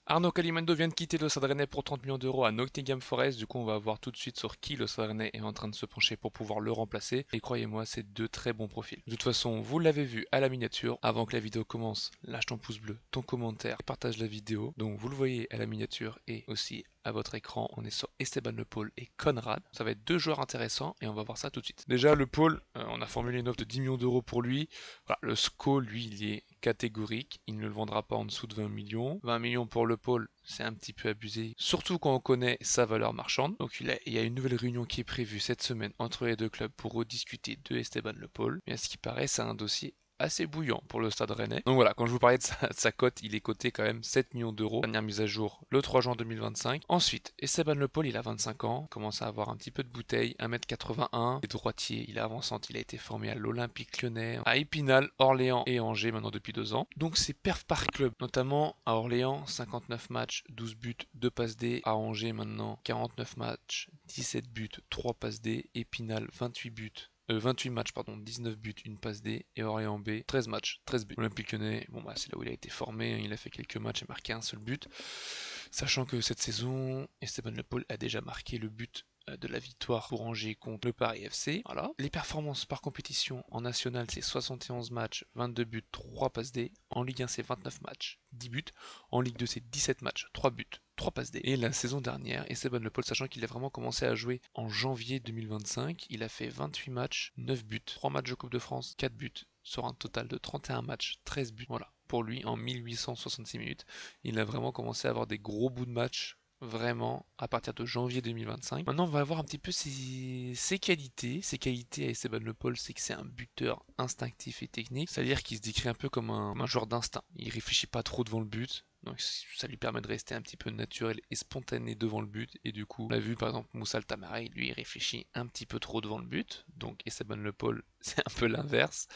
Arnaud Calimendo vient de quitter le Stade Rennais pour 30 millions d'euros à Nottingham Forest. Du coup, on va voir tout de suite sur qui le Stade Rennais est en train de se pencher pour pouvoir le remplacer. Et croyez-moi, c'est deux très bons profils. De toute façon, vous l'avez vu à la miniature. Avant que la vidéo commence, lâche ton pouce bleu, ton commentaire, partage la vidéo. Donc, vous le voyez à la miniature et aussi à votre écran. On est sur Esteban Le Paul et Conrad. Ça va être deux joueurs intéressants et on va voir ça tout de suite. Déjà, Le Paul, on a formulé une offre de 10 millions d'euros pour lui. Voilà, le SCO, lui, il est catégorique. Il ne le vendra pas en dessous de 20 millions. 20 millions pour Le Paul, c'est un petit peu abusé, surtout quand on connaît sa valeur marchande. Donc il y a une nouvelle réunion qui est prévue cette semaine entre les deux clubs pour rediscuter de Esteban Le Paul. Mais à ce qui paraît, c'est un dossier assez bouillant pour le Stade Rennais. Donc voilà, quand je vous parlais de sa cote, il est coté quand même 7 millions d'euros. Dernière mise à jour le 3 juin 2025. Ensuite, Esteban Le Paul, il a 25 ans, commence à avoir un petit peu de bouteille, 1m81, il est droitier, il est avançant, il a été formé à l'Olympique Lyonnais, à Épinal, Orléans et Angers maintenant depuis 2 ans. Donc c'est perf par club, notamment à Orléans, 59 matchs, 12 buts, 2 passes D, à Angers maintenant, 49 matchs, 17 buts, 3 passes D, Épinal, 28 matchs, pardon, 19 buts, une passe D, et Orléans B, 13 matchs, 13 buts. Olympique Lyonnais, bon bah c'est là où il a été formé, il a fait quelques matchs et marqué un seul but. Sachant que cette saison, Esteban Le Paul a déjà marqué le but de la victoire pour Angers contre le Paris FC. Voilà. Les performances par compétition en national, c'est 71 matchs, 22 buts, 3 passes D. En Ligue 1, c'est 29 matchs, 10 buts. En Ligue 2, c'est 17 matchs, 3 buts, 3 passes D. Et la saison dernière, Esteban Le Paul, sachant qu'il a vraiment commencé à jouer en janvier 2025, il a fait 28 matchs, 9 buts, 3 matchs de Coupe de France, 4 buts, sur un total de 31 matchs, 13 buts. Voilà, pour lui, en 1866 minutes, il a vraiment commencé à avoir des gros bouts de match, vraiment, à partir de janvier 2025. Maintenant, on va voir un petit peu ses qualités. Ses qualités à Esteban Le Paul, c'est que c'est un buteur instinctif et technique, c'est-à-dire qu'il se décrit un peu comme un joueur d'instinct. Il réfléchit pas trop devant le but, donc ça lui permet de rester un petit peu naturel et spontané devant le but. Et du coup, on a vu par exemple Moussa Altamari, lui il réfléchit un petit peu trop devant le but. Donc Esteban Le Paul, c'est un peu l'inverse.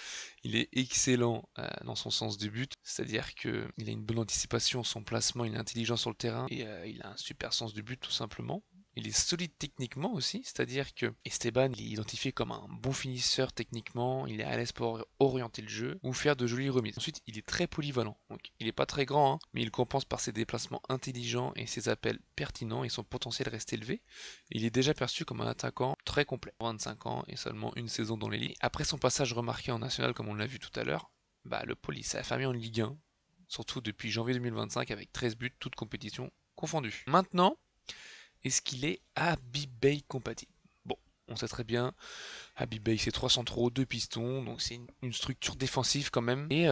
Il est excellent dans son sens du but, c'est-à-dire qu'il a une bonne anticipation, son placement, il est intelligent sur le terrain et il a un super sens du but tout simplement. Il est solide techniquement aussi, c'est-à-dire que Esteban il est identifié comme un bon finisseur techniquement, il est à l'aise pour orienter le jeu ou faire de jolies remises. Ensuite, il est très polyvalent, donc il n'est pas très grand, hein, mais il compense par ses déplacements intelligents et ses appels pertinents et son potentiel reste élevé. Il est déjà perçu comme un attaquant très complet. 25 ans et seulement une saison dans l'élite. Après son passage remarqué en national, comme on l'a vu tout à l'heure, bah, le Pôle s'est affirmé en Ligue 1, surtout depuis janvier 2025 avec 13 buts, toutes compétitions confondues. Maintenant, est-ce qu'il est Habib Beye compatible? Bon, on sait très bien, Habib Beye c'est 3 centraux, 2 pistons, donc c'est une structure défensive quand même. Et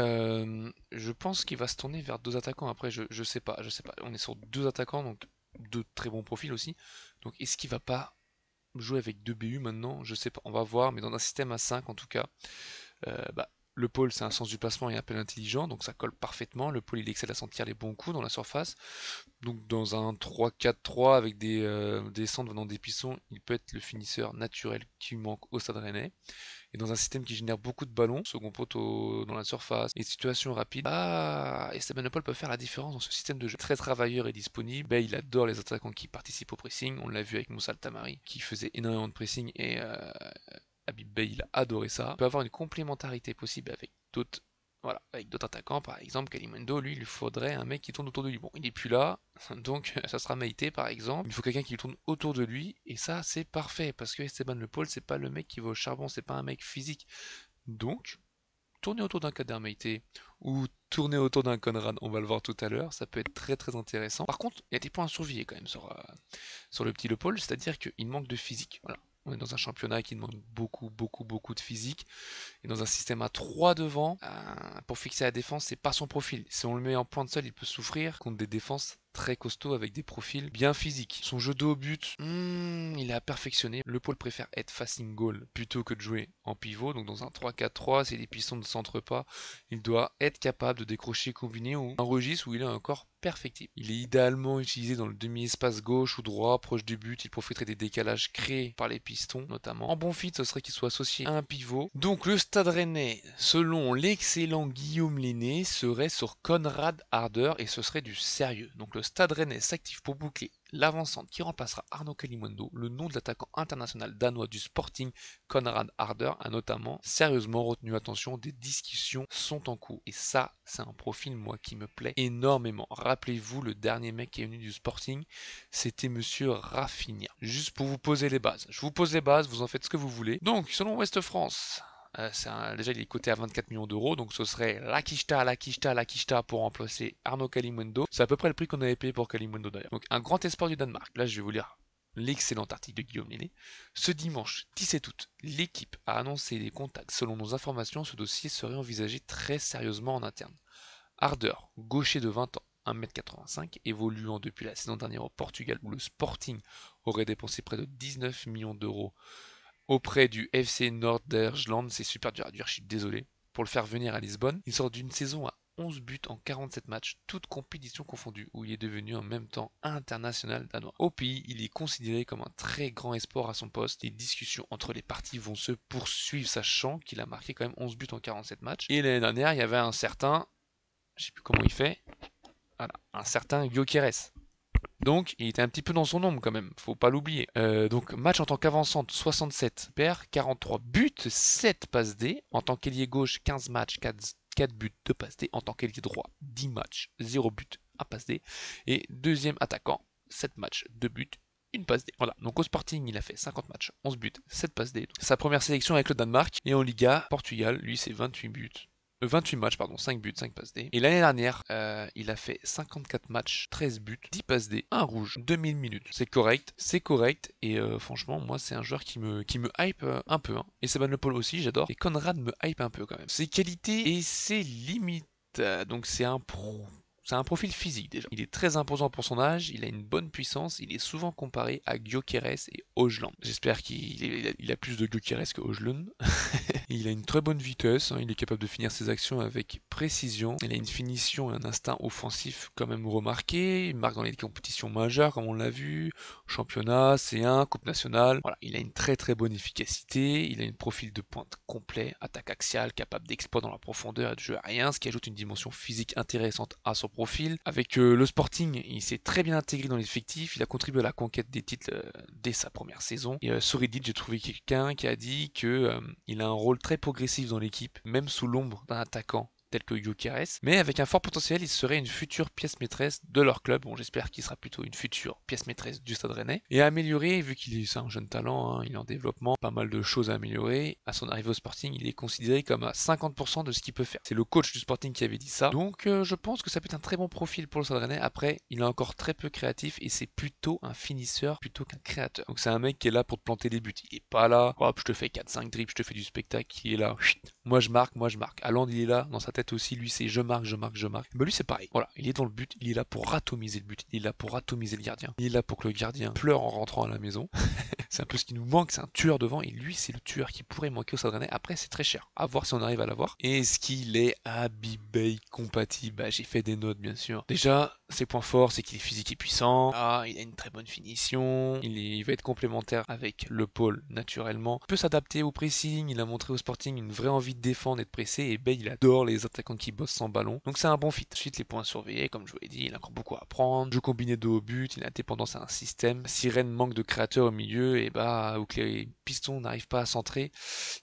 je pense qu'il va se tourner vers deux attaquants. Après, je sais pas, je sais pas. On est sur deux attaquants, donc deux très bons profils aussi. Donc est-ce qu'il va pas jouer avec deux BU maintenant? Je sais pas, on va voir, mais dans un système à 5 en tout cas, bah, le pôle, c'est un sens du placement et un appel intelligent, donc ça colle parfaitement. Le pôle, il excelle à sentir les bons coups dans la surface. Donc dans un 3-4-3 avec des centres venant des pistons, il peut être le finisseur naturel qui manque au Stade Rennais. Et dans un système qui génère beaucoup de ballons, second poteau dans la surface, et situations rapides, ah, Esteban Le Paul peut faire la différence dans ce système de jeu. Très travailleur et disponible. Ben, il adore les attaquants qui participent au pressing. On l'a vu avec Moussa Altamari, qui faisait énormément de pressing et Habib Beye, il a adoré ça. Il peut avoir une complémentarité possible avec d'autres. Voilà, avec d'autres attaquants, par exemple, Kalimundo, lui, il lui faudrait un mec qui tourne autour de lui. Bon, il est plus là, donc ça sera Maïté, par exemple. Il faut quelqu'un qui tourne autour de lui, et ça, c'est parfait, parce que Esteban Le Paul, c'est pas le mec qui va au charbon, c'est pas un mec physique. Donc, tourner autour d'un Kader Maïté, ou tourner autour d'un Conrad, on va le voir tout à l'heure, ça peut être très très intéressant. Par contre, il y a des points à surveiller quand même sur le petit Le Paul, c'est-à-dire qu'il manque de physique. Voilà. On est dans un championnat qui demande beaucoup de physique. Et dans un système à 3 devant, pour fixer la défense, c'est pas son profil. Si on le met en pointe seule, il peut souffrir contre des défenses très costauds avec des profils bien physiques. Son jeu de haut but, il a perfectionné. Le pôle préfère être facing goal plutôt que de jouer en pivot. Donc dans un 3-4-3, si les pistons ne centrent pas, il doit être capable de décrocher combiné ou un registre où il est encore perfectible. Il est idéalement utilisé dans le demi-espace gauche ou droit, proche du but. Il profiterait des décalages créés par les pistons, notamment. En bon fit, ce serait qu'il soit associé à un pivot. Donc le Stade Rennais, selon l'excellent Guillaume Lenné, serait sur Conrad Harder et ce serait du sérieux. Donc le Stade Rennais s'active pour boucler l'avant-centre qui remplacera Arnaud Kalimundo, le nom de l'attaquant international danois du Sporting Konrad Harder a notamment sérieusement retenu l'attention. Des discussions sont en cours. Et ça, c'est un profil, moi, qui me plaît énormément. Rappelez-vous, le dernier mec qui est venu du Sporting, c'était monsieur Rafinha. Juste pour vous poser les bases. Je vous pose les bases, vous en faites ce que vous voulez. Donc, selon Ouest France, déjà il est coté à 24 millions d'euros, donc ce serait la quicheta pour remplacer Arnaud Kalimundo. C'est à peu près le prix qu'on avait payé pour Kalimundo d'ailleurs. Donc un grand espoir du Danemark. Là je vais vous lire l'excellent article de Guillaume Lenné. Ce dimanche 17 août, l'équipe a annoncé les contacts. Selon nos informations, ce dossier serait envisagé très sérieusement en interne. Harder, gaucher de 20 ans, 1m85, évoluant depuis la saison dernière au Portugal où le Sporting aurait dépensé près de 19 millions d'euros auprès du FC Nordergeland, c'est super dur à dire, je suis désolé, pour le faire venir à Lisbonne. Il sort d'une saison à 11 buts en 47 matchs, toutes compétitions confondues, où il est devenu en même temps international danois. Au pays, il est considéré comme un très grand espoir à son poste. Les discussions entre les parties vont se poursuivre, sachant qu'il a marqué quand même 11 buts en 47 matchs. Et l'année dernière, il y avait un certain, je sais plus comment il fait, voilà, un certain Gyökeres. Donc, il était un petit peu dans son ombre quand même, faut pas l'oublier. Donc, match en tant qu'avancante, 67 paires, 43 buts, 7 passes D. En tant qu'ailier gauche, 15 matchs, 4 buts, 2 passes D. En tant qu'ailier droit, 10 matchs, 0 but, 1 passe D. Et deuxième attaquant, 7 matchs, 2 buts, une passe D. Voilà, donc au Sporting, il a fait 50 matchs, 11 buts, 7 passes D. Sa première sélection avec le Danemark. Et en Liga, Portugal, lui, c'est 28 buts. 28 matchs, pardon, 5 buts, 5 passes D. Et l'année dernière, il a fait 54 matchs, 13 buts, 10 passes D, 1 rouge, 2000 minutes. C'est correct. Et franchement, moi, c'est un joueur qui me hype un peu. Hein. Et Seban Le Paul aussi, j'adore. Et Conrad me hype un peu quand même. Ses qualités et ses limites. Donc c'est un pro. C'est un profil physique déjà. Il est très imposant pour son âge, il a une bonne puissance, il est souvent comparé à Gyökeres et Højlund. J'espère qu'il a plus de Gyökeres que Højlund. Il a une très bonne vitesse, hein, il est capable de finir ses actions avec précision. Il a une finition et un instinct offensif quand même remarqué. Il marque dans les compétitions majeures comme on l'a vu, championnat, C1, Coupe nationale. Voilà, il a une très bonne efficacité. Il a un profil de pointe complet, attaque axiale, capable d'exploit dans la profondeur et de jeu aérien, ce qui ajoute une dimension physique intéressante à son profil. Avec le Sporting, il s'est très bien intégré dans l'effectif. Il a contribué à la conquête des titres dès sa première saison. Et sur Reddit, j'ai trouvé quelqu'un qui a dit que il a un rôle très progressif dans l'équipe, même sous l'ombre d'un attaquant tel que Gyökeres, mais avec un fort potentiel, il serait une future pièce maîtresse de leur club. Bon, j'espère qu'il sera plutôt une future pièce maîtresse du Stade Rennais. Et à améliorer, vu qu'il est un jeune talent, hein, il est en développement, pas mal de choses à améliorer. À son arrivée au Sporting, il est considéré comme à 50% de ce qu'il peut faire. C'est le coach du Sporting qui avait dit ça. Donc, je pense que ça peut être un très bon profil pour le Stade Rennais. Après, il est encore très peu créatif et c'est plutôt un finisseur plutôt qu'un créateur. Donc, c'est un mec qui est là pour te planter des buts. Il est pas là, hop, je te fais 4-5 dribbles, je te fais du spectacle. Il est là, moi je marque. Haaland, il est là, dans sa tête aussi, lui c'est je marque. Bah lui c'est pareil. Voilà, il est dans le but, il est là pour atomiser le but, il est là pour atomiser le gardien. Il est là pour que le gardien pleure en rentrant à la maison. C'est un peu ce qui nous manque, c'est un tueur devant et lui c'est le tueur qui pourrait manquer au Stade Rennais. Après c'est très cher, à voir si on arrive à l'avoir. Est-ce qu'il est Habibeye compatible? Bah j'ai fait des notes bien sûr. Déjà, ses points forts c'est qu'il est physique et puissant. Ah, il a une très bonne finition. Il va être complémentaire avec le pôle naturellement. Il peut s'adapter au pressing, il a montré au Sporting une vraie envie de défendre et de presser. Et Bale il adore les attaquants qui bossent sans ballon. Donc c'est un bon fit. Ensuite les points surveillés, comme je vous l'ai dit, il a encore beaucoup à apprendre. Jeu combiné de haut but, il a dépendance à un système. Si Rennes manque de créateurs au milieu, et bah, ou que les pistons n'arrivent pas à centrer,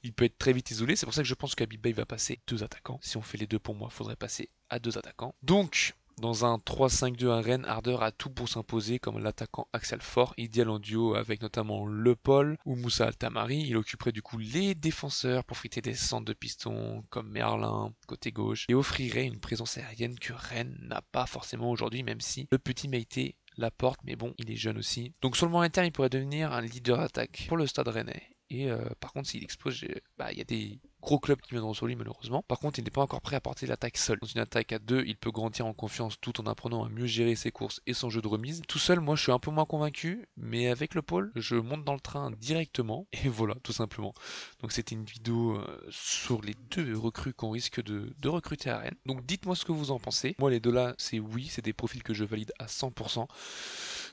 il peut être très vite isolé. C'est pour ça que je pense qu'Habibeye va passer 2 attaquants. Si on fait les deux pour moi, il faudrait passer à 2 attaquants. Donc, dans un 3-5-2 à Rennes, Harder a tout pour s'imposer comme l'attaquant axial fort, idéal en duo avec notamment Le Paul ou Moussa Altamari. Il occuperait du coup les défenseurs pour friter des centres de piston comme Merlin côté gauche et offrirait une présence aérienne que Rennes n'a pas forcément aujourd'hui, même si le petit Meïté l'apporte, mais bon, il est jeune aussi. Donc sur le moyen terme, il pourrait devenir un leader attaque pour le Stade Rennais. Et par contre, s'il explose, il y a des gros clubs qui viendront sur lui malheureusement. Par contre, il n'est pas encore prêt à porter l'attaque seul. Dans une attaque à 2, il peut grandir en confiance tout en apprenant à mieux gérer ses courses et son jeu de remise. Tout seul, moi je suis un peu moins convaincu, mais avec le pôle, je monte dans le train directement. Et voilà, tout simplement. Donc c'était une vidéo sur les 2 recrues qu'on risque de recruter à Rennes. Donc dites-moi ce que vous en pensez. Moi les deux là, c'est oui, c'est des profils que je valide à 100%.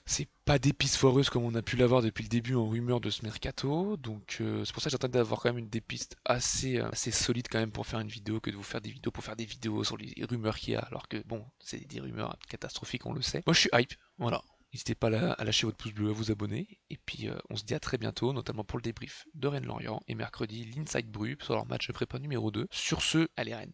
C'est pas des pistes foireuses comme on a pu l'avoir depuis le début en rumeur de ce mercato, donc c'est pour ça que j'attendais d'avoir quand même des pistes assez solides quand même pour faire une vidéo que de vous faire des vidéos pour faire des vidéos sur les rumeurs qu'il y a, alors que bon, c'est des rumeurs catastrophiques, on le sait. Moi je suis hype, voilà. N'hésitez pas à lâcher votre pouce bleu, à vous abonner, et puis on se dit à très bientôt, notamment pour le débrief de Rennes-Lorient, et mercredi l'Inside Bru sur leur match de prépa numéro 2. Sur ce, allez Rennes!